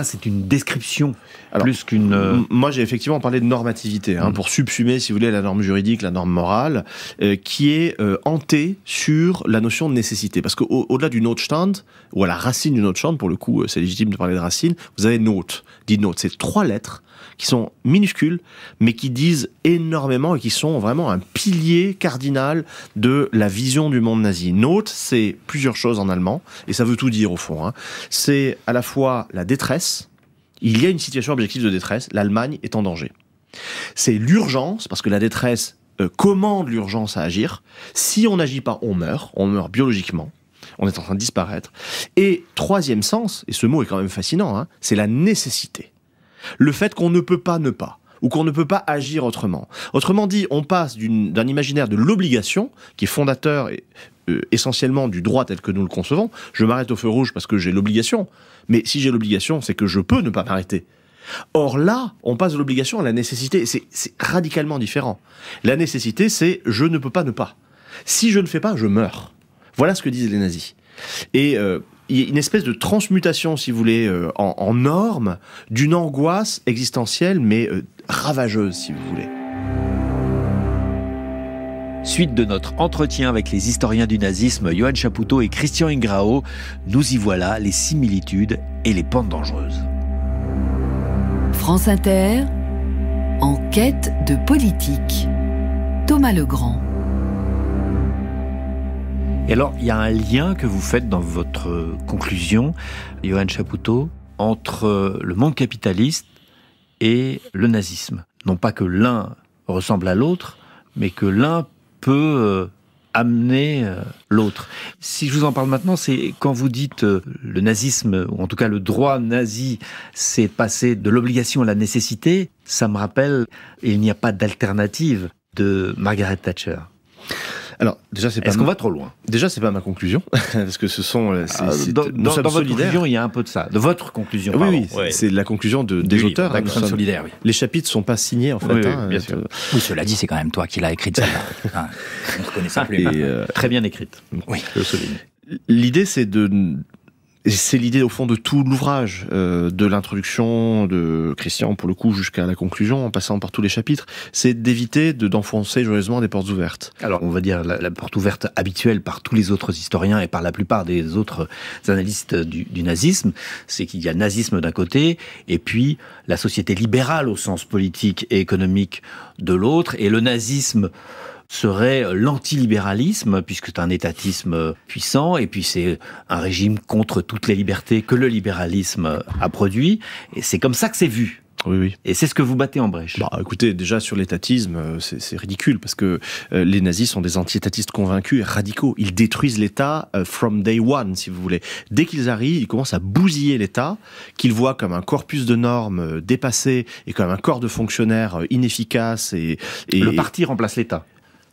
Speaker 6: c'est une description.
Speaker 9: Alors,
Speaker 6: plus qu'une...
Speaker 9: Moi, j'ai effectivement parlé de normativité, pour subsumer, si vous voulez, la norme juridique, la norme morale, qui est hantée sur la notion de nécessité. Parce qu'au-delà du Notstand, ou à la racine du Notstand, pour le coup, c'est légitime de parler de racine, vous avez Note, dit Note, c'est 3 lettres qui sont minuscules, mais qui disent énormément et qui sont vraiment un pilier cardinal de la vision du monde nazi. Note, c'est plusieurs choses en allemand, et ça veut tout dire au fond, hein. C'est à la fois la détresse, il y a une situation objective de détresse, l'Allemagne est en danger. C'est l'urgence, parce que la détresse commande l'urgence à agir. Si on n'agit pas, on meurt biologiquement, on est en train de disparaître. Et troisième sens, et ce mot est quand même fascinant, hein, c'est la nécessité. Le fait qu'on ne peut pas ne pas, ou qu'on ne peut pas agir autrement. Autrement dit, on passe d'un imaginaire de l'obligation, qui est fondateur essentiellement du droit tel que nous le concevons. Je m'arrête au feu rouge parce que j'ai l'obligation, mais si j'ai l'obligation, c'est que je peux ne pas m'arrêter. Or là, on passe de l'obligation à la nécessité, c'est radicalement différent. La nécessité, c'est je ne peux pas ne pas. Si je ne fais pas, je meurs. Voilà ce que disent les nazis. Et il y a une espèce de transmutation, si vous voulez, en norme, d'une angoisse existentielle, mais ravageuse, si vous voulez.
Speaker 6: Suite de notre entretien avec les historiens du nazisme, Johann Chapoutot et Christian Ingrao. Nous y voilà, les similitudes et les pentes dangereuses.
Speaker 1: France Inter, en quête de politique. Thomas Legrand.
Speaker 6: Et alors, il y a un lien que vous faites dans votre conclusion, Johann Chapoutot, entre le monde capitaliste et le nazisme. Non pas que l'un ressemble à l'autre, mais que l'un peut amener l'autre. Si je vous en parle maintenant, c'est quand vous dites le nazisme, ou en tout cas le droit nazi, c'est passé de l'obligation à la nécessité, ça me rappelle « Il n'y a pas d'alternative » de Margaret Thatcher.
Speaker 9: Alors, déjà, c'est pas.
Speaker 6: Est-ce qu'on va trop loin ?
Speaker 9: Déjà, c'est pas ma conclusion, parce que ce sont.
Speaker 6: Dans votre conclusion, il y a un peu de ça. De votre conclusion.
Speaker 9: Oui, c'est la conclusion des auteurs.
Speaker 4: Nous sommes solidaires, oui.
Speaker 9: Les chapitres sont pas signés, en fait.
Speaker 6: Oui, bien sûr.
Speaker 4: Oui, cela dit, c'est quand même toi qui l'as écrite, celle-là. On se connaît ça plus.
Speaker 6: Très bien écrite.
Speaker 4: Oui,
Speaker 6: je le souligne.
Speaker 9: L'idée, c'est l'idée au fond de tout l'ouvrage, de l'introduction de Christian pour le coup jusqu'à la conclusion, en passant par tous les chapitres, c'est d'éviter d'enfoncer joyeusement des portes ouvertes.
Speaker 6: Alors on va dire la porte ouverte habituelle par tous les autres historiens et par la plupart des autres analystes du nazisme, c'est qu'il y a le nazisme d'un côté et puis la société libérale au sens politique et économique de l'autre, et le nazisme serait l'antilibéralisme, puisque c'est un étatisme puissant, et puis c'est un régime contre toutes les libertés que le libéralisme a produit, et c'est comme ça que c'est vu.
Speaker 9: Oui.
Speaker 6: Et c'est ce que vous battez en brèche.
Speaker 9: Écoutez, déjà sur l'étatisme, c'est ridicule, parce que les nazis sont des anti-étatistes convaincus et radicaux. Ils détruisent l'État from day one, si vous voulez. Dès qu'ils arrivent, ils commencent à bousiller l'État, qu'ils voient comme un corpus de normes dépassé, et comme un corps de fonctionnaires inefficace.
Speaker 6: Le parti remplace l'État.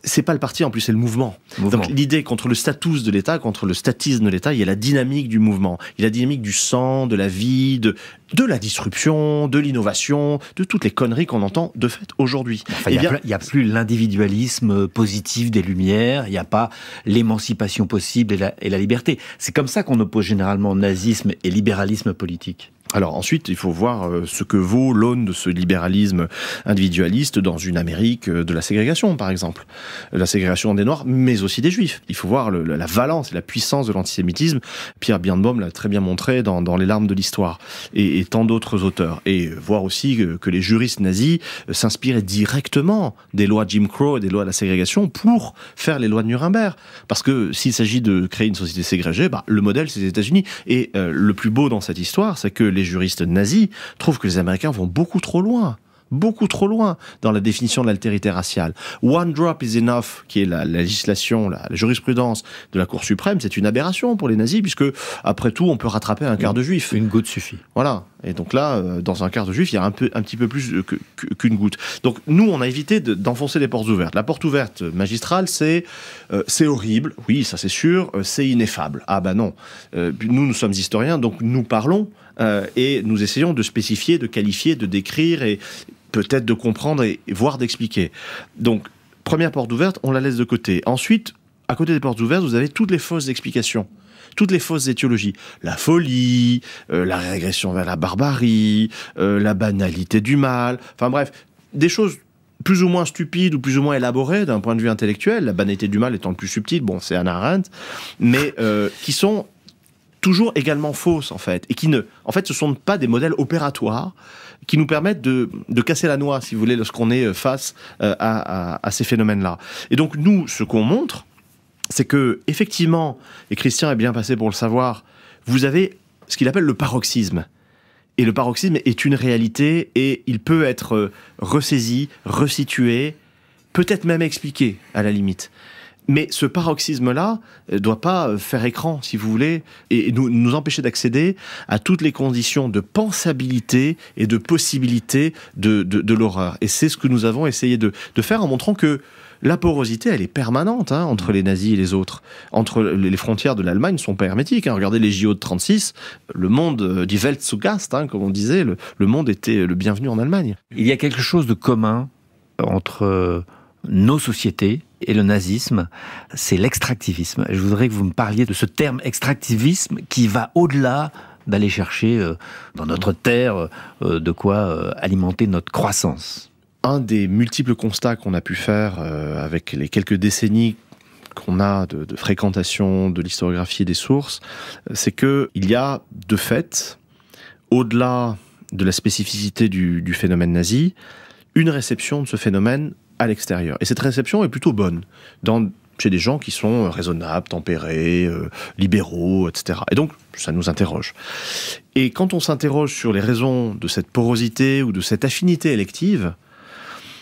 Speaker 9: C'est pas le parti, en plus, c'est le mouvement. Donc l'idée contre le status de l'État, contre le statisme de l'État, il y a la dynamique du mouvement. Il y a la dynamique du sang, de la vie, de la disruption, de l'innovation, de toutes les conneries qu'on entend de fait aujourd'hui.
Speaker 6: Enfin, il n'y a plus l'individualisme positif des Lumières, il n'y a pas l'émancipation possible et la liberté. C'est comme ça qu'on oppose généralement nazisme et libéralisme politique.
Speaker 9: Alors ensuite, il faut voir ce que vaut l'aune de ce libéralisme individualiste dans une Amérique de la ségrégation, par exemple. La ségrégation des Noirs, mais aussi des Juifs. Il faut voir la valence et la puissance de l'antisémitisme. Pierre Birnbaum l'a très bien montré dans Les larmes de l'histoire, et tant d'autres auteurs. Et voir aussi que les juristes nazis s'inspiraient directement des lois Jim Crow et des lois de la ségrégation pour faire les lois de Nuremberg. Parce que s'il s'agit de créer une société ségrégée, le modèle, c'est les États-Unis. Et le plus beau dans cette histoire, c'est que les juristes nazis trouvent que les Américains vont beaucoup trop loin dans la définition de l'altérité raciale. One drop is enough, qui est la législation, la jurisprudence de la Cour suprême, c'est une aberration pour les nazis, puisque, après tout, on peut rattraper un quart de juif.
Speaker 6: Une goutte suffit.
Speaker 9: Voilà. Et donc là, dans un quart de juif, il y a un petit peu plus qu'une goutte. Donc nous, on a évité d'enfoncer les portes ouvertes. La porte ouverte magistrale, c'est horrible, oui, ça c'est sûr, c'est ineffable. Ah non. Nous sommes historiens, donc nous parlons, et nous essayons de spécifier, de qualifier, de décrire, et peut-être de comprendre, et voire d'expliquer. Donc, première porte ouverte, on la laisse de côté. Ensuite, à côté des portes ouvertes, vous avez toutes les fausses explications. Toutes les fausses étiologies. La folie, la régression vers la barbarie, la banalité du mal. Enfin bref, des choses plus ou moins stupides ou plus ou moins élaborées d'un point de vue intellectuel, la banalité du mal étant le plus subtil, bon, c'est Hannah Arendt, mais qui sont toujours également fausses, en fait, et qui en fait, ce ne sont pas des modèles opératoires qui nous permettent de casser la noix, si vous voulez, lorsqu'on est face à ces phénomènes-là. Et donc, nous, ce qu'on montre, c'est que, effectivement, et Christian est bien passé pour le savoir, vous avez ce qu'il appelle le paroxysme. Et le paroxysme est une réalité et il peut être ressaisi, resitué, peut-être même expliqué, à la limite. Mais ce paroxysme-là ne doit pas faire écran, si vous voulez, et nous empêcher d'accéder à toutes les conditions de pensabilité et de possibilité de l'horreur. Et c'est ce que nous avons essayé de faire en montrant que la porosité, elle est permanente entre les nazis et les autres. Entre les frontières de l'Allemagne ne sont pas hermétiques. Regardez les JO de 1936, le monde, die Welt zu Gast, comme on disait, le monde était le bienvenu en Allemagne.
Speaker 6: Il y a quelque chose de commun entre nos sociétés et le nazisme, c'est l'extractivisme. Je voudrais que vous me parliez de ce terme extractivisme qui va au-delà d'aller chercher dans notre terre de quoi alimenter notre croissance.
Speaker 9: Un des multiples constats qu'on a pu faire avec les quelques décennies qu'on a de fréquentation de l'historiographie et des sources, c'est qu'il y a de fait, au-delà de la spécificité du phénomène nazi, une réception de ce phénomène à l'extérieur. Et cette réception est plutôt bonne chez des gens qui sont raisonnables, tempérés, libéraux, etc. Et donc, ça nous interroge. Et quand on s'interroge sur les raisons de cette porosité ou de cette affinité élective,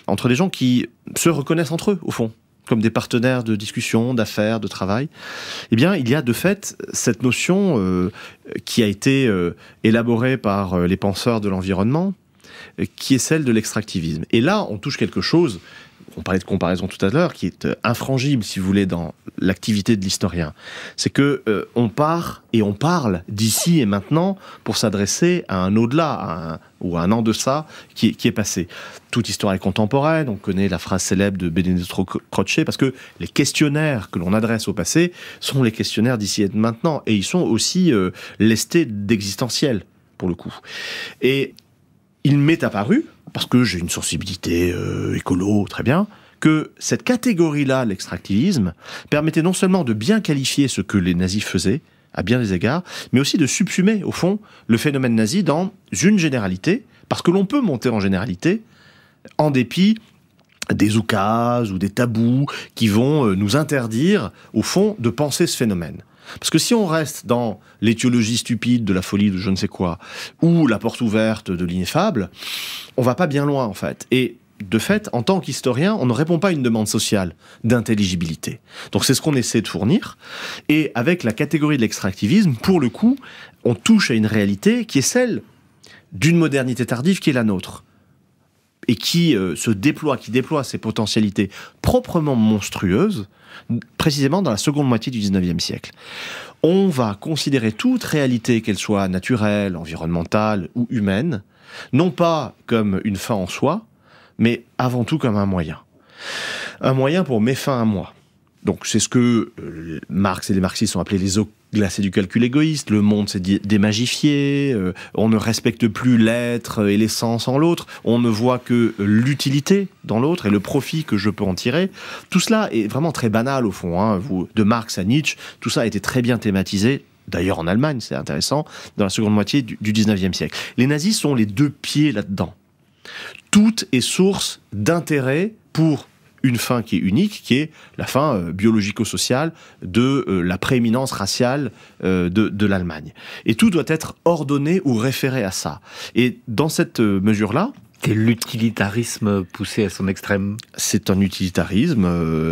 Speaker 9: entre des gens qui se reconnaissent entre eux, au fond, comme des partenaires de discussion, d'affaires, de travail, eh bien, il y a de fait cette notion qui a été élaborée par les penseurs de l'environnement, qui est celle de l'extractivisme. Et là, on touche quelque chose, on parlait de comparaison tout à l'heure, qui est infrangible, si vous voulez, dans l'activité de l'historien. C'est que on part et on parle d'ici et maintenant pour s'adresser à un au-delà, ou à un en deçà qui est passé. Toute histoire est contemporaine, on connaît la phrase célèbre de Benedetto Croce, parce que les questionnaires que l'on adresse au passé sont les questionnaires d'ici et de maintenant, et ils sont aussi lestés d'existentiel, pour le coup. Et il m'est apparu, parce que j'ai une sensibilité écolo, très bien, que cette catégorie-là, l'extractivisme, permettait non seulement de bien qualifier ce que les nazis faisaient, à bien des égards, mais aussi de subsumer, au fond, le phénomène nazi dans une généralité, parce que l'on peut monter en généralité, en dépit des oukases ou des tabous qui vont nous interdire, au fond, de penser ce phénomène. Parce que si on reste dans l'étiologie stupide de la folie de je ne sais quoi, ou la porte ouverte de l'ineffable, on va pas bien loin, en fait. Et de fait, en tant qu'historien, on ne répond pas à une demande sociale d'intelligibilité. Donc c'est ce qu'on essaie de fournir. Et avec la catégorie de l'extractivisme, pour le coup, on touche à une réalité qui est celle d'une modernité tardive qui est la nôtre. Et qui qui déploie ses potentialités proprement monstrueuses, précisément dans la seconde moitié du XIXe siècle. On va considérer toute réalité, qu'elle soit naturelle, environnementale ou humaine, non pas comme une fin en soi, mais avant tout comme un moyen. Un moyen pour mettre fin à moi. Donc c'est ce que Marx et les marxistes ont appelé les eaux glacées du calcul égoïste. Le monde s'est démagifié, on ne respecte plus l'être et l'essence en l'autre, on ne voit que l'utilité dans l'autre et le profit que je peux en tirer. Tout cela est vraiment très banal au fond. De Marx à Nietzsche, tout ça a été très bien thématisé. D'ailleurs en Allemagne, c'est intéressant, dans la seconde moitié du XIXe siècle. Les nazis sont les deux pieds là-dedans. Tout est source d'intérêt pour une fin qui est unique, qui est la fin biologico-sociale de la prééminence raciale de l'Allemagne. Et tout doit être ordonné ou référé à ça. Et dans cette mesure-là,
Speaker 6: c'est l'utilitarisme poussé à son extrême.
Speaker 9: C'est un utilitarisme,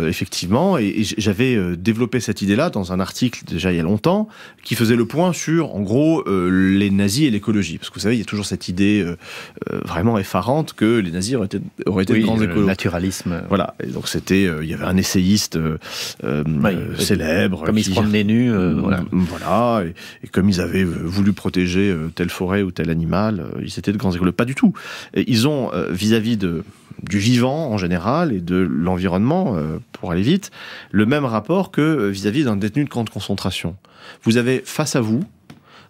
Speaker 9: effectivement, et j'avais développé cette idée-là dans un article déjà il y a longtemps, qui faisait le point sur, en gros, les nazis et l'écologie. Parce que vous savez, il y a toujours cette idée vraiment effarante que les nazis auraient été de grands écolos.
Speaker 6: Le naturalisme.
Speaker 9: Voilà, et donc c'était, il y avait un essayiste célèbre.
Speaker 6: Comme ils se promenaient nus.
Speaker 9: Voilà, et comme ils avaient voulu protéger telle forêt ou tel animal, ils étaient de grands écolos. Pas du tout. Ils ont, vis-à-vis du vivant en général et de l'environnement, pour aller vite, le même rapport que vis-à-vis d'un détenu de camp de concentration. Vous avez face à vous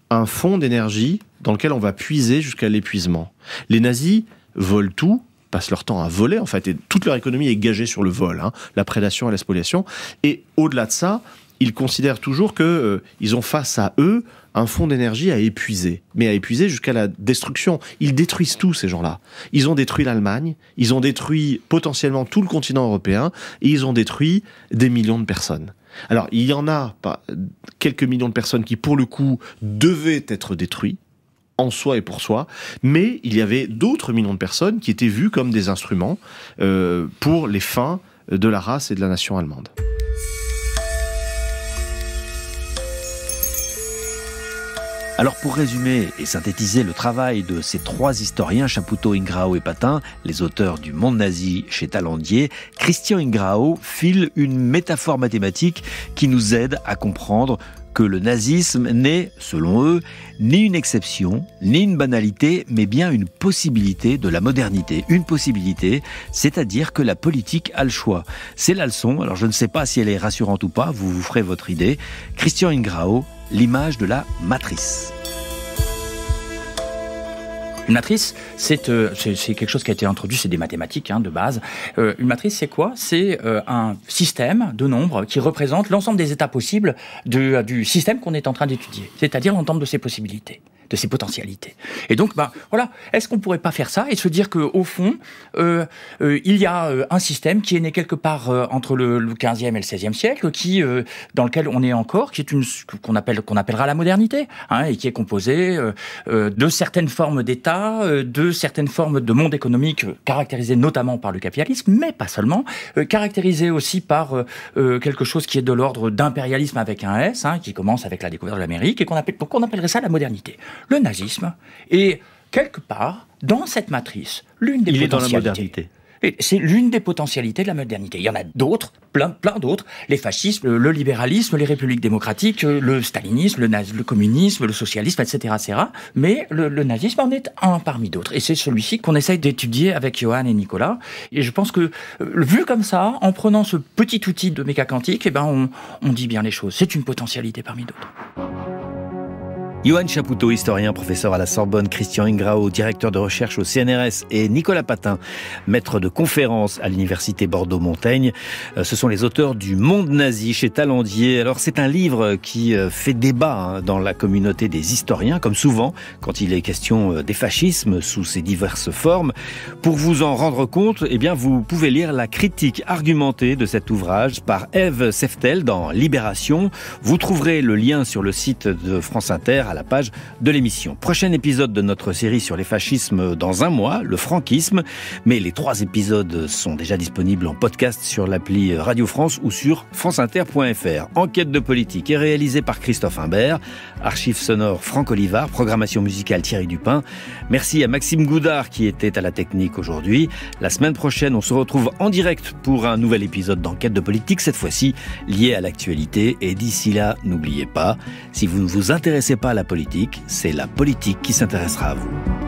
Speaker 9: un fond d'énergie dans lequel on va puiser jusqu'à l'épuisement. Les nazis volent tout passent leur temps à voler, en fait, et toute leur économie est gagée sur le vol, la prédation et la spoliation. Et au-delà de ça, ils considèrent toujours qu'ils ont face à eux un fonds d'énergie à épuiser, mais à épuiser jusqu'à la destruction. Ils détruisent tout, ces gens-là. Ils ont détruit l'Allemagne, ils ont détruit potentiellement tout le continent européen, et ils ont détruit des millions de personnes. Alors, il y en a quelques millions de personnes qui, pour le coup, devaient être détruites, en soi et pour soi, mais il y avait d'autres millions de personnes qui étaient vues comme des instruments pour les fins de la race et de la nation allemande.
Speaker 6: Alors pour résumer et synthétiser le travail de ces trois historiens, Chapoutot, Ingrao et Patin, les auteurs du Monde nazi chez Talandier, Christian Ingrao file une métaphore mathématique qui nous aide à comprendre que le nazisme n'est, selon eux, ni une exception, ni une banalité, mais bien une possibilité de la modernité. Une possibilité, c'est-à-dire que la politique a le choix. C'est la leçon, alors je ne sais pas si elle est rassurante ou pas, vous vous ferez votre idée. Christian Ingrao, l'image de la matrice.
Speaker 4: Une matrice, c'est quelque chose qui a été introduit, c'est des mathématiques de base. Une matrice, c'est quoi ? C'est un système de nombres qui représente l'ensemble des états possibles du système qu'on est en train d'étudier, c'est-à-dire l'ensemble de ses possibilités, de ses potentialités. Et donc, voilà, est-ce qu'on pourrait pas faire ça et se dire qu'au fond, il y a un système qui est né quelque part entre le 15e et le 16e siècle, dans lequel on est encore, qui est qu'on appellera la modernité, et qui est composé de certaines formes d'État, de certaines formes de monde économique caractérisées notamment par le capitalisme, mais pas seulement, caractérisées aussi par quelque chose qui est de l'ordre d'impérialisme avec un S, qui commence avec la découverte de l'Amérique, et qu'on appellerait ça la modernité. Le nazisme est quelque part dans cette matrice l'une des potentialités.
Speaker 6: Il est dans la modernité.
Speaker 4: Et c'est l'une des potentialités de la modernité. Il y en a d'autres, plein d'autres. Les fascismes, le libéralisme, les républiques démocratiques, le stalinisme, le communisme, le socialisme, etc. Mais le nazisme en est un parmi d'autres. Et c'est celui-ci qu'on essaye d'étudier avec Johan et Nicolas. Et je pense que, vu comme ça, en prenant ce petit outil de méca quantique, on dit bien les choses. C'est une potentialité parmi d'autres.
Speaker 6: Johan Chapoutot, historien, professeur à la Sorbonne, Christian Ingrao, directeur de recherche au CNRS, et Nicolas Patin, maître de conférences à l'université Bordeaux-Montaigne. Ce sont les auteurs du Monde nazi chez Talandier. Alors c'est un livre qui fait débat dans la communauté des historiens, comme souvent quand il est question des fascismes sous ses diverses formes. Pour vous en rendre compte, vous pouvez lire la critique argumentée de cet ouvrage par Ève Seftel dans Libération. Vous trouverez le lien sur le site de France Inter à la page de l'émission. Prochain épisode de notre série sur les fascismes dans un mois, le franquisme. Mais les 3 épisodes sont déjà disponibles en podcast sur l'appli Radio France ou sur franceinter.fr. Enquête de politique est réalisée par Christophe Imbert. Archives sonores Franck Olivard. Programmation musicale Thierry Dupin. Merci à Maxime Goudard qui était à la technique aujourd'hui. La semaine prochaine, on se retrouve en direct pour un nouvel épisode d'Enquête de politique, cette fois-ci lié à l'actualité. Et d'ici là, n'oubliez pas, si vous ne vous intéressez pas à la politique, c'est la politique qui s'intéressera à vous.